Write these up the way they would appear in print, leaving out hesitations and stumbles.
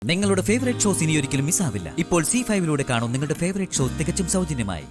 നിങ്ങളുടെ favourite shows ഇനി ഒരിക്കലും മിസ്സാവില്ല. ഇപ്പോൾ C5 കാണും നിങ്ങളുടെ ഫേവറേറ്റ് ഷോ തികച്ചും സൗജന്യമായി.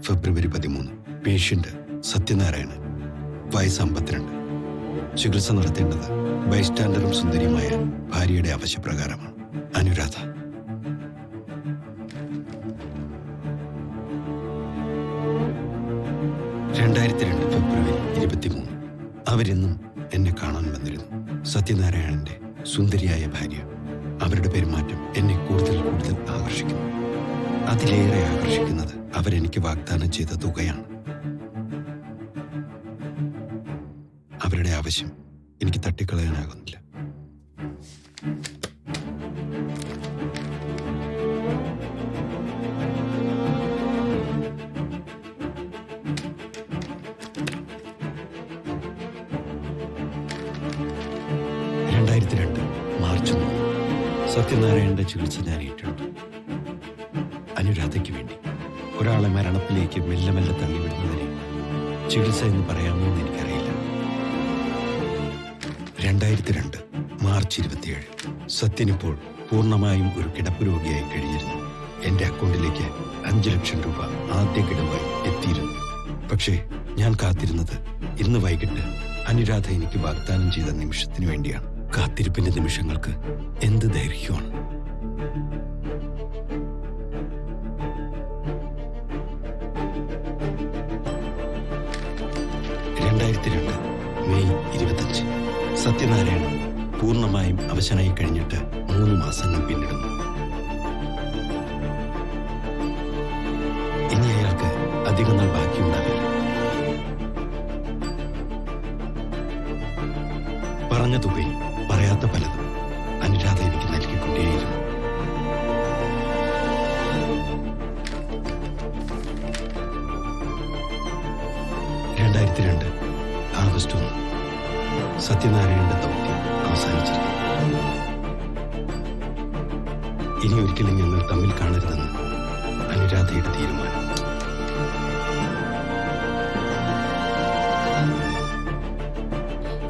ഫെബ്രുവരി 13 പേഷ്യന്റ് സത്യനാരായണൻ, വയസ്സ് 52. ചികിത്സ നടത്തേണ്ടത് ബൈസ്റ്റാൻഡറും സുന്ദരിയുമായ ഭാര്യയുടെ ആവശ്യപ്രകാരമാണ്. അനുരാധ. ഫെബ്രുവരി 23 അവരിന്നും എന്നെ കാണാൻ വന്നിരുന്നു. സത്യനാരായണന്റെ സുന്ദരിയായ ഭാര്യ. അവരുടെ പെരുമാറ്റം എന്നെ കൂടുതൽ ആകർഷിക്കുന്നു. അതിലേറെ ആകർഷിക്കുന്നത് അവരെനിക്ക് വാഗ്ദാനം ചെയ്ത തുകയാണ്. അവരുടെ ആവശ്യം എനിക്ക് തട്ടിക്കളയാനാകുന്നില്ല. മാർച്ച് 3 സത്യനാരായണന്റെ ചികിത്സ ഞാൻ ഏറ്റെടുത്തു. അനുരാധയ്ക്ക് വേണ്ടി ഒരാളെ മരണത്തിലേക്ക് മെല്ലെ മെല്ലെ തള്ളിവിടുന്നതിനെ ചികിത്സ എന്ന് പറയാമോ എന്ന് എനിക്കറിയില്ല. 2002 മാർച്ച് 27 സത്യനിപ്പോൾ പൂർണ്ണമായും ഒരു കിടപ്പ് രോഗിയായി കഴിഞ്ഞിരുന്നു. എൻ്റെ അക്കൗണ്ടിലേക്ക് 5 ലക്ഷം രൂപ ആദ്യ കിടവായി എത്തിയിരുന്നു. പക്ഷേ ഞാൻ കാത്തിരുന്നത് ഇന്ന് വൈകിട്ട് അനുരാധ എനിക്ക് വാഗ്ദാനം ചെയ്ത നിമിഷത്തിന് വേണ്ടിയാണ്. കാത്തിരിപ്പിന്റെ നിമിഷങ്ങൾക്ക് എന്ത് ദൈർഘ്യമാണ്! മെയ് 25 സത്യനാരായണൻ പൂർണ്ണമായും അവശനായി കഴിഞ്ഞിട്ട് 3 മാസങ്ങൾ പിന്നിടുന്നു. ഇനി അയാൾക്ക് അധികം നാൾ ബാക്കിയുണ്ടാവില്ല. പറഞ്ഞ തുകയും പറയാത്ത പലതും അനുരാധ എനിക്ക് നൽകിക്കൊണ്ടേയിരുന്നു. ആഗസ്റ്റ് 1 സത്യനാരായണന്റെ ദൗത്യം അവസാനിച്ചിരിക്കുന്നു. ഇനി ഒരിക്കലും ഞങ്ങൾ തമ്മിൽ കാണരുതെന്ന് അനുരാധയുടെ തീരുമാനം.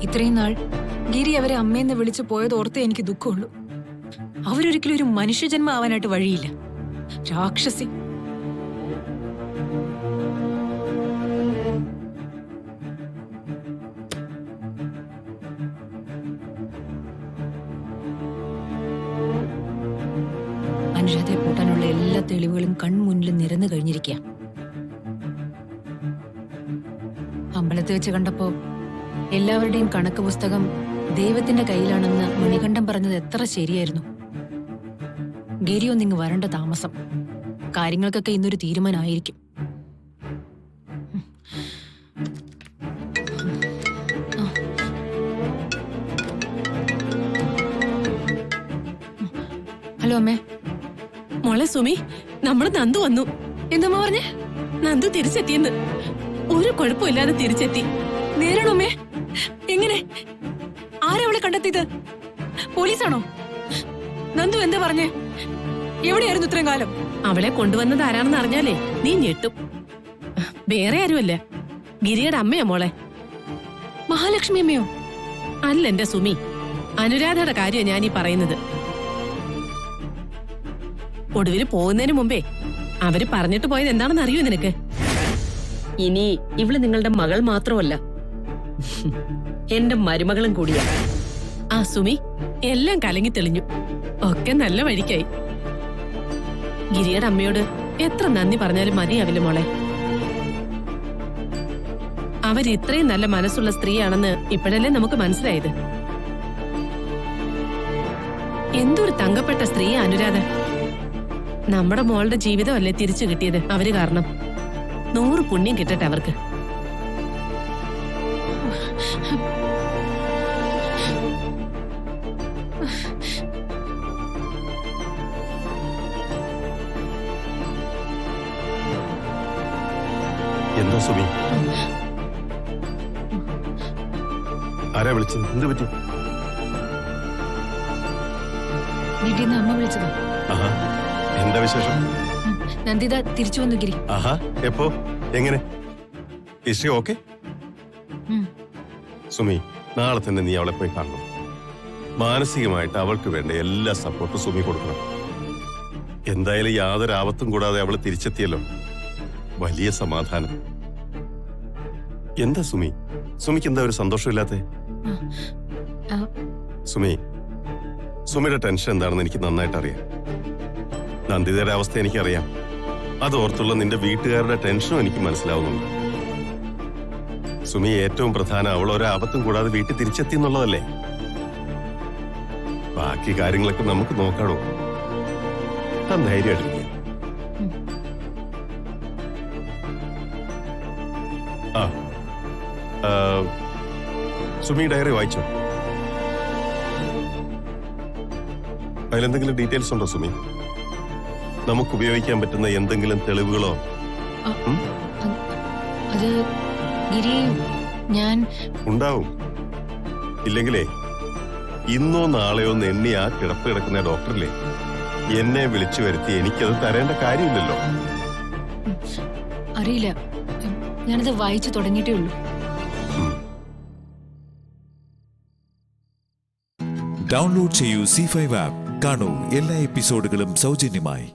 ഇത്രയും നാൾ ഗിരി അവരെ അമ്മയെന്ന് വിളിച്ചു പോയത് ഓർത്തേ എനിക്ക് ദുഃഖമുള്ളൂ. അവരൊരിക്കലും ഒരു മനുഷ്യജന്മം ആവാനായിട്ട് വഴിയില്ല. രാക്ഷസി. അനുരാധയെ കൂട്ടാനുള്ള എല്ലാ തെളിവുകളും കൺമുന്നിൽ നിരന്നു കഴിഞ്ഞിരിക്കുക. അമ്പലത്തിൽ വെച്ച് കണ്ടപ്പോ എല്ലാവരുടെയും കണക്ക് പുസ്തകം ദൈവത്തിന്റെ കയ്യിലാണെന്ന് മണികണ്ഠൻ പറഞ്ഞത് എത്ര ശരിയായിരുന്നു. ഗിരി ഒന്നിങ്ങ് വരണ്ട താമസം. കാര്യങ്ങൾക്കൊക്കെ ഇന്നൊരു തീരുമാനമായിരിക്കും. ഹലോ അമ്മേ. മോളെ സുമി, നമ്മുടെ നന്ദു വന്നു. എന്തമ്മ പറഞ്ഞേ? നന്ദു തിരിച്ചെത്തിയെന്ന്. ഒരു കുഴപ്പമില്ലാതെ തിരിച്ചെത്തി. നേരാണോ അമ്മേ? എങ്ങനെ? ആരാ അവളെ കണ്ടെത്തിയത്? പോലീസാണോ? നന്ദു എന്താ പറഞ്ഞേ? എവിടെയായിരുന്നു ഇത്രയും കാലം? അവളെ കൊണ്ടുവന്നത് ആരാണെന്ന് അറിഞ്ഞാലേ നീ ഞെട്ടും. വേറെ ആരുമല്ല, ഗിരിയുടെ അമ്മയാ മോളെ. മഹാലക്ഷ്മി അമ്മയോ? അല്ല എന്റെ സുമി, അനുരാധയുടെ കാര്യമാണ് ഞാനീ പറയുന്നത്. ഒടുവിൽ പോകുന്നതിന് മുമ്പേ അവര് പറഞ്ഞിട്ട് പോയത് എന്താണെന്ന് അറിയോ നിനക്ക്? ഇനി ഇവള് നിങ്ങളുടെ മകൾ മാത്രമല്ല, എന്റെ മരുമകളും കൂടിയാ. ആ സുമി, എല്ലാം കലങ്ങി തെളിഞ്ഞു. ഒക്കെ നല്ല വഴിക്കായി. ഗിരിയുടെ അമ്മയോട് എത്ര നന്ദി പറഞ്ഞാലും മതിയാവില്ല മോളെ. അവരിത്രയും നല്ല മനസ്സുള്ള സ്ത്രീയാണെന്ന് ഇപ്പോഴല്ലേ നമുക്ക് മനസ്സിലായത്. എന്തൊരു തങ്കപ്പെട്ട സ്ത്രീയാ അനുരാധ. നമ്മുടെ മോളുടെ ജീവിതമല്ലേ തിരിച്ചു കിട്ടിയത് അവര് കാരണം. 100 പുണ്യം കിട്ടട്ടെ അവർക്ക്. എന്താ സുമി? ആരാ വിളിച്ചത്? എന്ത് പറ്റി? വീട്ടിൽ നിന്ന് അമ്മ വിളിച്ചതാ. ആഹാ, എന്താ വിശേഷം? നന്ദിത തിരിച്ചു വന്നു ഗിരി. ആഹാ, എപ്പോ? എങ്ങനെ? History okay? സുമി, നാളെ തന്നെ നീ അവളെ പോയി കാണണം. മാനസികമായിട്ട് അവൾക്ക് വേണ്ട എല്ലാ സപ്പോർട്ടും സുമി കൊടുക്കണം. എന്തായാലും യാതൊരു ആപത്തും കൂടാതെ അവള് തിരിച്ചെത്തിയല്ലോ. വലിയ സമാധാനം. എന്താ സുമി? സുമിക്ക് എന്താ ഒരു സന്തോഷമില്ലാത്തെ? സുമി, സുമിയുടെ ടെൻഷൻ എന്താണെന്ന് എനിക്ക് നന്നായിട്ട് അറിയാം. നന്ദിതയുടെ അവസ്ഥ എനിക്കറിയാം. അത് ഓർത്തുള്ള നിന്റെ വീട്ടുകാരുടെ ടെൻഷനും എനിക്ക് മനസ്സിലാവുന്നുണ്ട്. സുമി, ഏറ്റവും പ്രധാനം അവൾ ഒരാപത്തും കൂടാതെ വീട്ടിൽ തിരിച്ചെത്തി എന്നുള്ളതല്ലേ. ബാക്കി കാര്യങ്ങളൊക്കെ നമുക്ക് നോക്കാണോ. താൻ ധൈര്യമായിട്ടിരിക്കുക. സുമി ഡയറി വായിച്ചോ? അതിലെന്തെങ്കിലും ഡീറ്റെയിൽസ് ഉണ്ടോ സുമി? നമുക്ക് ഉപയോഗിക്കാൻ പറ്റുന്ന എന്തെങ്കിലും തെളിവുകളോ? അത് ഗിരി, ഞാൻ ഉണ്ടാവും. ഇല്ലെങ്കിലേ ഇന്നോ നാളെയോ എണ്ണി ആ കിടപ്പ് കിടക്കുന്ന ഡോക്ടറില്ലേ എന്നെ വിളിച്ചു വരുത്തി എനിക്കത് തരേണ്ട കാര്യമില്ലല്ലോ. അറിയില്ല, ഞാനത് വായിച്ചു തുടങ്ങിയിട്ടേ ഉള്ളൂ. ഡൗൺലോഡ് ചെയ്യൂ C5 ആപ്പ്. കാണൂ എല്ലാ എപ്പിസോഡുകളും സൗജന്യമായി.